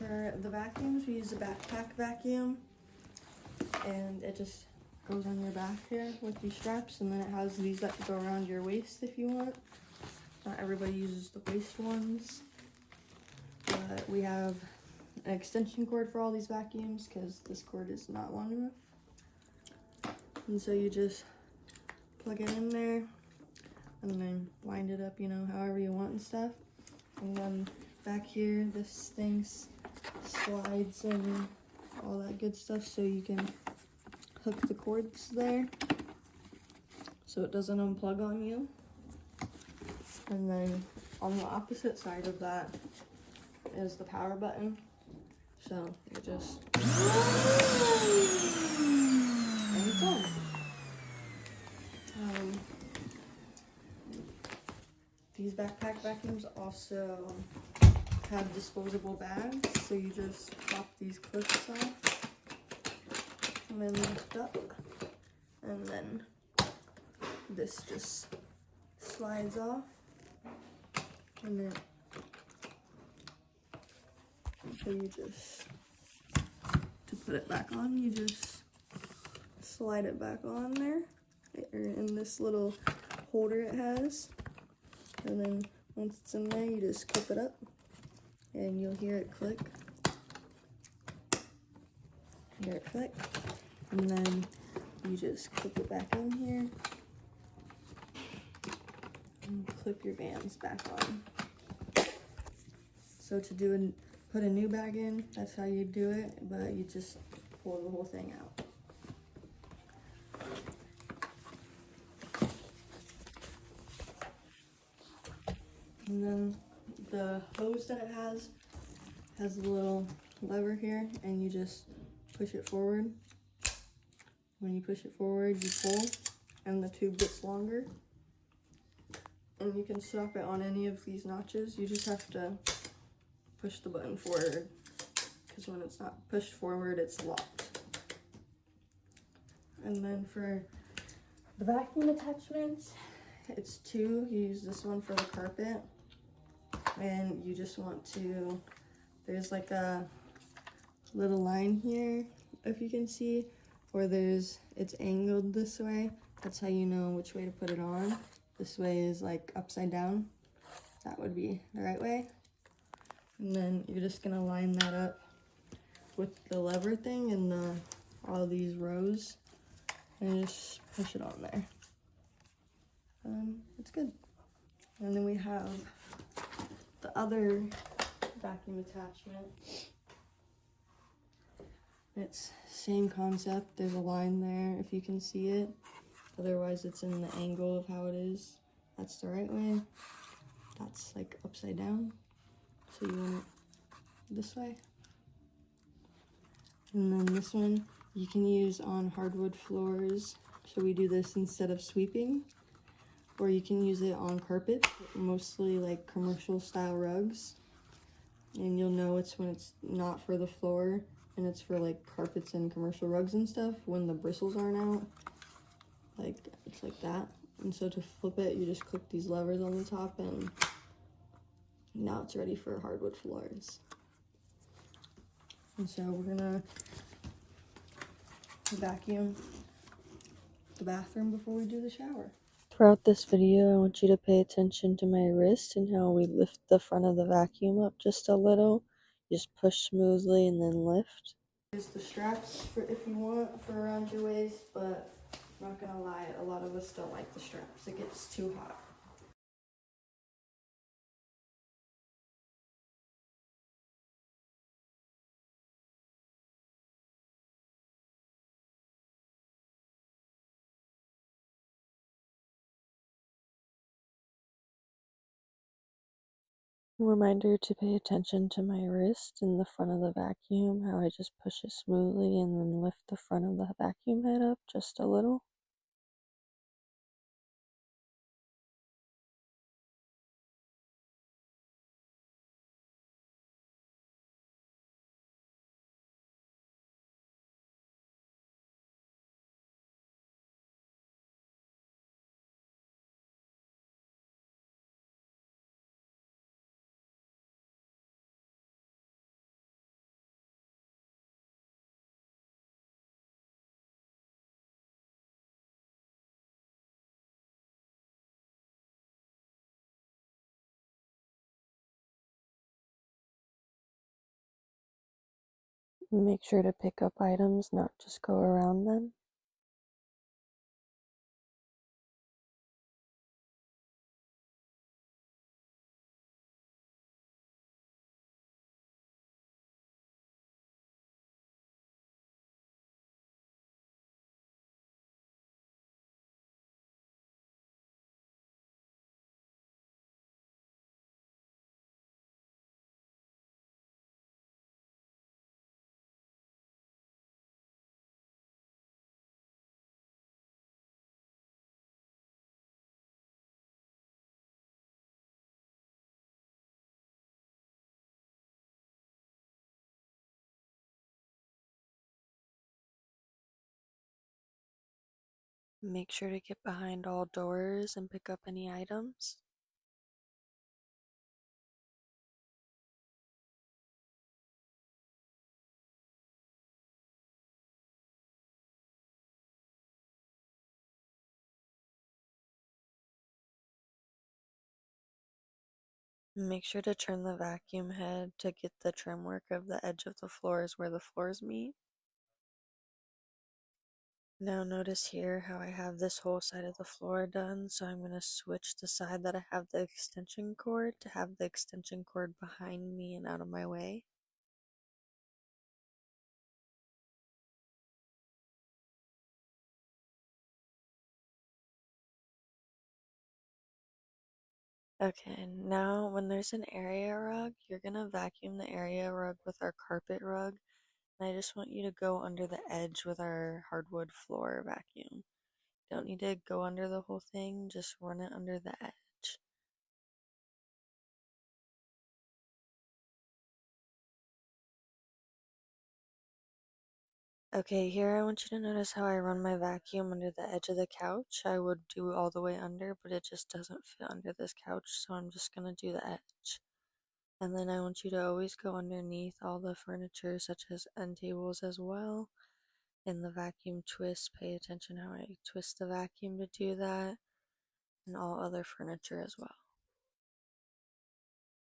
For the vacuums, we use a backpack vacuum, and it just goes on your back here with these straps, and then it has these that go around your waist if you want. Not everybody uses the waist ones, but we have an extension cord for all these vacuums because this cord is not long enough. And so you just plug it in there and then wind it up, you know, however you want and stuff. And then back here, this thing slides and all that good stuff, so you can hook the cords there so it doesn't unplug on you. And then on the opposite side of that is the power button. So you just, and it's on. These backpack vacuums also have disposable bags, so you just pop these clips off and then lift up, and then this just slides off, and then so you just, to put it back on, you just slide it back on there, or in this little holder it has, and then once it's in there, you just clip it up, and you'll hear it click. Hear it click, and then you just clip it back in here and clip your bands back on. So to put a new bag in, that's how you do it, but you just pull the whole thing out. And then the hose that it has a little lever here, and you just push it forward. When you push it forward, you pull, and the tube gets longer. And you can stop it on any of these notches. You just have to push the button forward, because when it's not pushed forward, it's locked. And then for the vacuum attachments, it's two. You use this one for the carpet, and you just want to, there's like a little line here, if you can see, or it's angled this way. That's how you know which way to put it on. This way is like upside down. That would be the right way. And then you're just gonna line that up with the lever thing and all these rows, and just push it on there. It's good. And then we have the other vacuum attachment. It's same concept. There's a line there if you can see it. Otherwise it's in the angle of how it is. That's the right way. That's like upside down. So you want it this way. And then this one you can use on hardwood floors. So we do this instead of sweeping. Or you can use it on carpet, mostly like commercial style rugs. And you'll know it's when it's not for the floor and it's for like carpets and commercial rugs and stuff, when the bristles aren't out. Like, it's like that. And so to flip it, you just click these levers on the top, and now it's ready for hardwood floors. And so we're gonna vacuum the bathroom before we do the shower. Throughout this video, I want you to pay attention to my wrist and how we lift the front of the vacuum up just a little. Just push smoothly and then lift. Here's the straps for if you want for around your waist, but I'm not gonna lie, a lot of us don't like the straps. It gets too hot. Reminder to pay attention to my wrist in the front of the vacuum, how I just push it smoothly and then lift the front of the vacuum head up just a little. Make sure to pick up items, not just go around them. Make sure to get behind all doors and pick up any items. Make sure to turn the vacuum head to get the trim work of the edge of the floors where the floors meet. Now notice here how I have this whole side of the floor done, so I'm going to switch the side that I have the extension cord to have the extension cord behind me and out of my way. Okay, now when there's an area rug, you're going to vacuum the area rug with our carpet rug. And I just want you to go under the edge with our hardwood floor vacuum. Don't need to go under the whole thing, just run it under the edge. Okay, here I want you to notice how I run my vacuum under the edge of the couch. I would do all the way under, but it just doesn't fit under this couch, so I'm just gonna do the edge. And then I want you to always go underneath all the furniture, such as end tables as well. In the vacuum twist, pay attention how I twist the vacuum to do that, and all other furniture as well.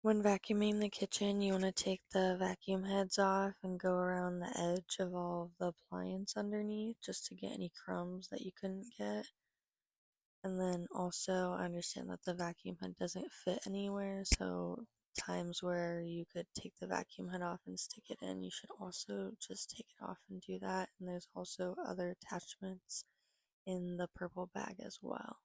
When vacuuming the kitchen, you want to take the vacuum heads off and go around the edge of all of the appliance underneath just to get any crumbs that you couldn't get. And then also understand that the vacuum head doesn't fit anywhere, so times where you could take the vacuum head off and stick it in, you should also just take it off and do that. And there's also other attachments in the purple bag as well.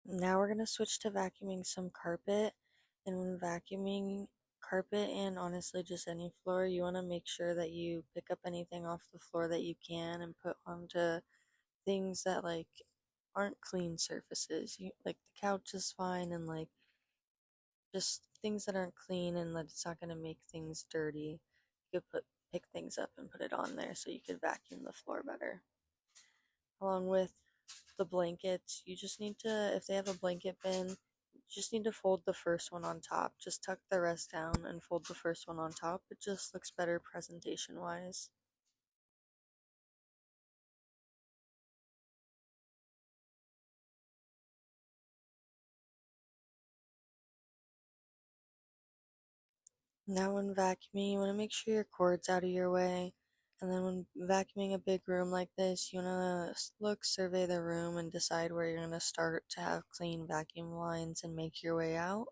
Now we're going to switch to vacuuming some carpet. And when vacuuming carpet and honestly just any floor, you want to make sure that you pick up anything off the floor that you can and put onto things that like aren't clean surfaces. Like the couch is fine and like just things that aren't clean and that it's not going to make things dirty. You could pick things up and put it on there so you could vacuum the floor better. Along with the blankets, you just need to, if they have a blanket bin, you just need to fold the first one on top. Just tuck the rest down and fold the first one on top. It just looks better presentation wise. Now when vacuuming, you want to make sure your cord's out of your way. And then when vacuuming a big room like this, you want to look, survey the room, and decide where you're going to start to have clean vacuum lines and make your way out.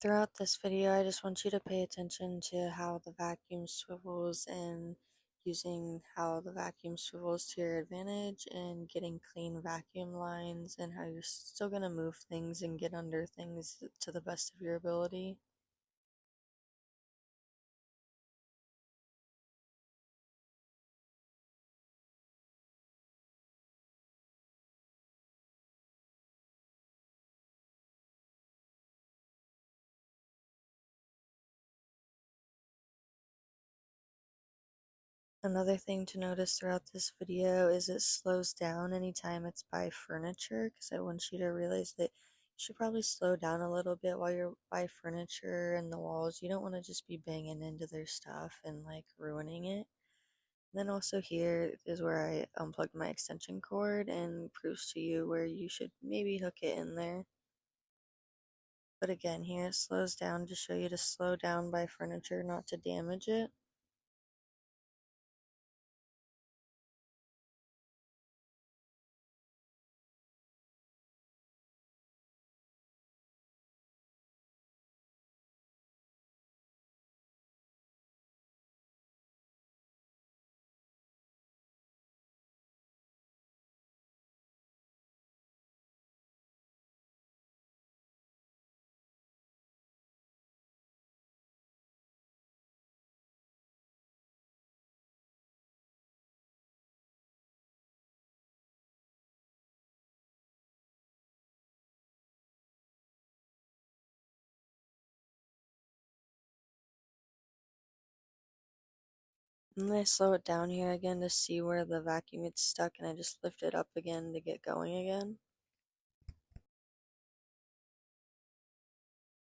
Throughout this video, I just want you to pay attention to how the vacuum swivels and using how the vacuum swivels to your advantage and getting clean vacuum lines and how you're still going to move things and get under things to the best of your ability. Another thing to notice throughout this video is it slows down anytime it's by furniture, because I want you to realize that you should probably slow down a little bit while you're by furniture and the walls. You don't want to just be banging into their stuff and like ruining it. Then also here is where I unplugged my extension cord and proves to you where you should maybe hook it in there. But again, here it slows down to show you to slow down by furniture, not to damage it. And then I slow it down here again to see where the vacuum gets stuck, and I just lift it up again to get going again.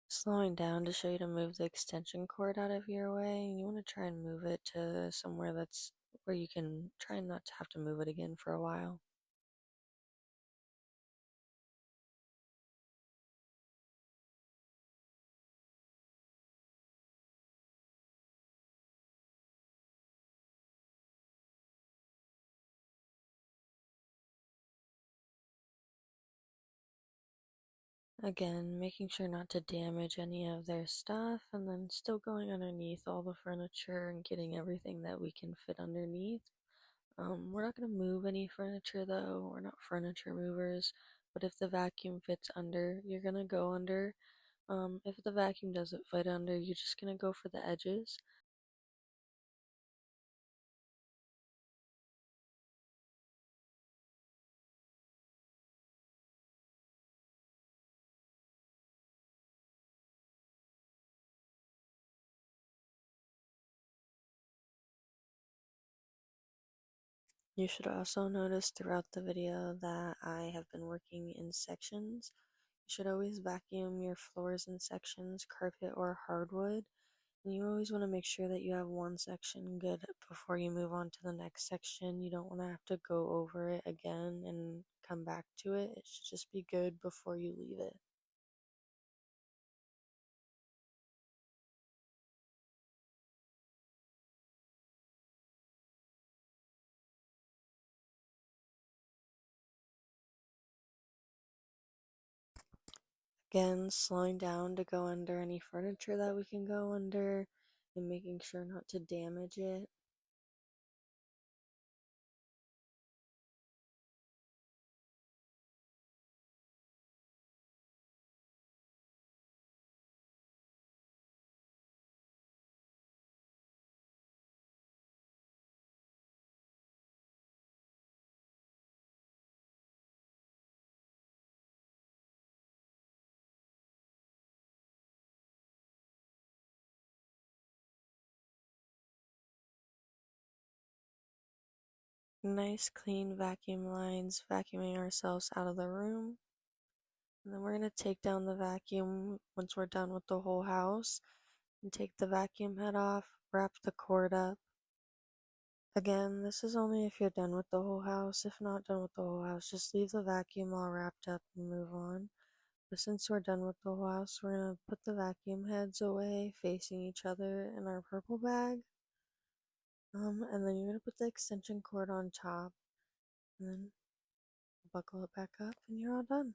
Slowing down to show you to move the extension cord out of your way, and you want to try and move it to somewhere that's where you can try not to have to move it again for a while. Again, making sure not to damage any of their stuff, and then still going underneath all the furniture and getting everything that we can fit underneath. We're not going to move any furniture though, we're not furniture movers, but if the vacuum fits under, you're going to go under. If the vacuum doesn't fit under, you're just going to go for the edges. You should also notice throughout the video that I have been working in sections. You should always vacuum your floors in sections, carpet or hardwood. And you always want to make sure that you have one section good before you move on to the next section. You don't want to have to go over it again and come back to it. It should just be good before you leave it. Again, slowing down to go under any furniture that we can go under and making sure not to damage it. Nice clean vacuum lines, vacuuming ourselves out of the room. And then we're going to take down the vacuum once we're done with the whole house and take the vacuum head off, wrap the cord up. Again, this is only if you're done with the whole house. If not done with the whole house, just leave the vacuum all wrapped up and move on. But since we're done with the whole house, we're going to put the vacuum heads away facing each other in our purple bag. And then you're going to put the extension cord on top and then buckle it back up and you're all done.